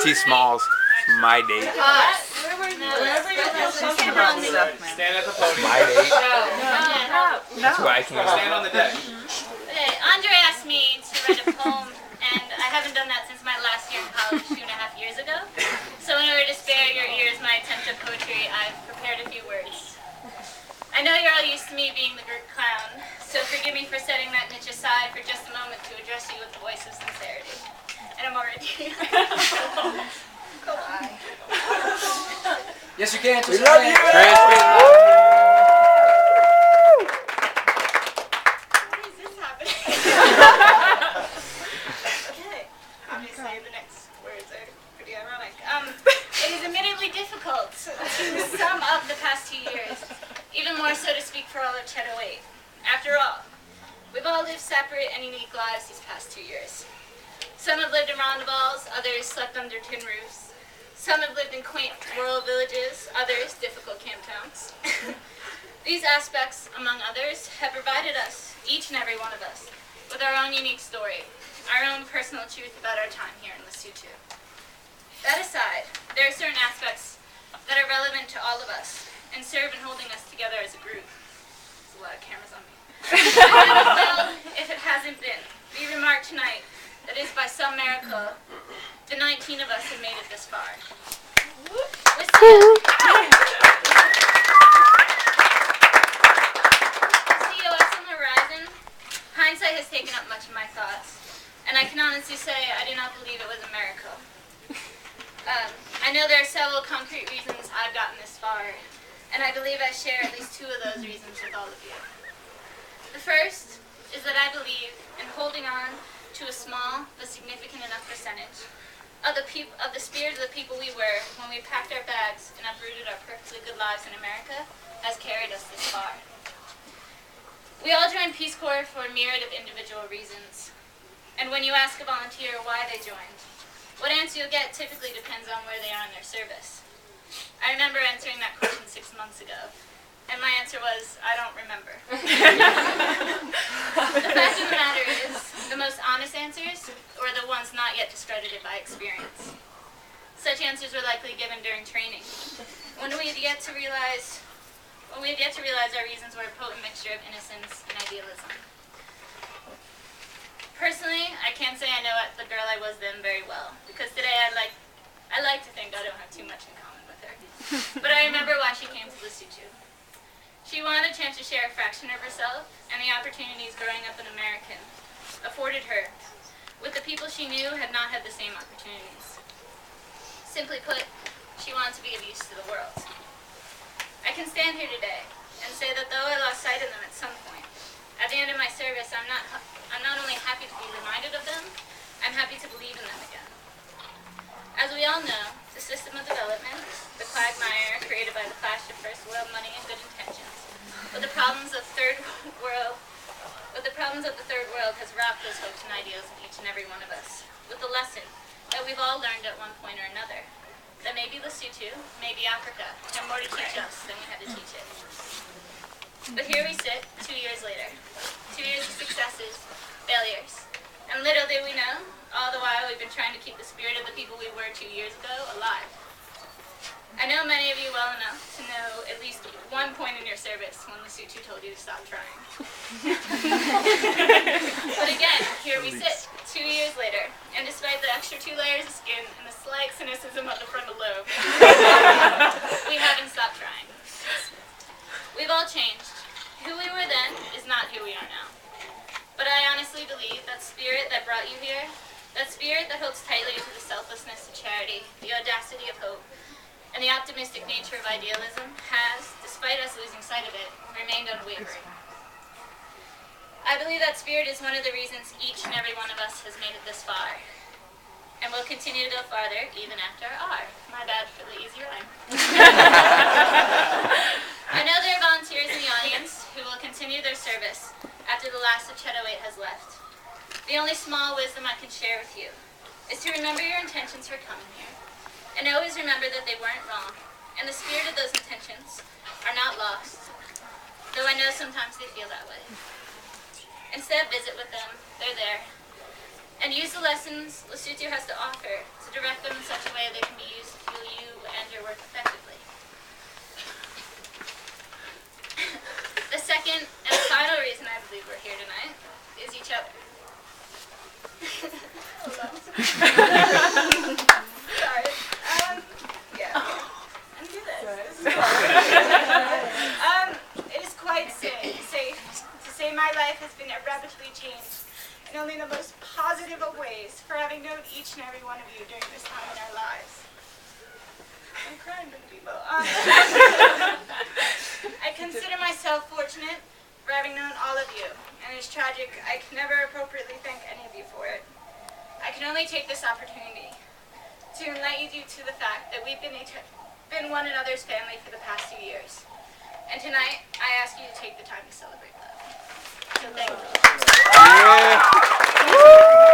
T Smalls. My date. Wherever you feel something about stuff, man. Stand at the podium. My date. No. That's why I can't. Stand on the deck. Okay, Andre asked me to write a poem, and I haven't done that since my last year in college 2.5 years ago. So in order to spare your ears my attempt at poetry, I've prepared a few words. I know you're all used to me being the group clown, so forgive me for setting that niche aside for just a moment to address you with the voice of sincerity. And I'm already... Yes, you can. We love you. Why is this happening? Okay, obviously the next words are pretty ironic. It is admittedly difficult to sum up the past 2 years, even more so to speak for all of CHED 08. After all, we've all lived separate and unique lives these past 2 years. Some have lived in roundabouts, others slept under tin roofs. Some have lived in quaint rural villages, others difficult camp towns. These aspects, among others, have provided us, each and every one of us, with our own unique story, our own personal truth about our time here in Lesotho. That aside, there are certain aspects that are relevant to all of us and serve in holding us together as a group. There's a lot of cameras on me. Well, if it hasn't been, we remark tonight that it is by some miracle the 19 of us have made it this far. With COS on the horizon, hindsight has taken up much of my thoughts, and I can honestly say I do not believe it was a miracle. I know there are several concrete reasons I've gotten this far, and I believe I share at least 2 of those reasons with all of you. The first is that I believe in holding on to a small but significant enough percentage of the spirit of the people we were when we packed our bags and uprooted our perfectly good lives in America has carried us this far. We all joined Peace Corps for a myriad of individual reasons, and when you ask a volunteer why they joined, what answer you'll get typically depends on where they are in their service. I remember answering that question 6 months ago, and my answer was, I don't remember. The fact of the matter is, the most honest answers were the ones not yet discredited by experience. Such answers were likely given during training, when we had yet to realize our reasons were a potent mixture of innocence and idealism. Personally, I can't say I know the girl I was then very well, because today I like to think I don't have too much in common with her. But I remember why she came to Lesotho. She wanted a chance to share a fraction of herself and the opportunities growing up an American afforded her with the people she knew had not had the same opportunities. Simply put, she wanted to be of use to the world. I can stand here today and say that though I lost sight of them at some point, at the end of my service, I'm not only happy to be reminded of them, I'm happy to believe in them again. As we all know, the system of development, the quagmire created by the clash of first world money and good intentions, with the problems of the third world has rocked those hopes and ideals in each and every one of us, with the lesson that we've all learned at one point or another, that maybe Lesotho, maybe Africa, had more to teach us than we had to teach it. But here we sit, 2 years later. 2 years of successes, failures. And little did we know, all the while we've been trying to keep the spirit of the people we were 2 years ago alive. I know many of you well enough to know at least one point in your service when Lesotho told you to stop trying. But again, here we sit, 2 years later, and despite the extra 2 layers of skin and the slight cynicism of the frontal lobe, we haven't stopped trying. We've all changed. Who we were then is not who we are now. But I honestly believe that spirit that brought you here, that spirit that holds tightly to the selflessness of charity, the audacity of hope, and the optimistic nature of idealism has, despite us losing sight of it, remained unwavering. I believe that spirit is one of the reasons each and every one of us has made it this far, and will continue to go farther even after our R. My bad for the easy rhyme. I know there are volunteers in the audience who will continue their service after the last of CHED 08 has left. The only small wisdom I can share with you is to remember your intentions for coming here, and always remember that they weren't wrong, and the spirit of those intentions are not lost, though I know sometimes they feel that way. Instead, visit with them. They're there. and use the lessons Lesutio has to offer to direct them in such a way they can be used to fuel you and your work effectively. The second and final reason I believe we're here tonight is each other. Sorry. Yeah. Undo this. It is quite safe to say my life has been irrevocably changed in only the most positive of ways for having known each and every one of you during this time in our lives. I'm crying for the people. I consider myself fortunate for having known all of you, and it's tragic I can never appropriately thank any of you for it. I can only take this opportunity to enlighten you to the fact that we've been one another's family for the past 2 years. And tonight, I ask you to take the time to celebrate that. So thank you. Yeah.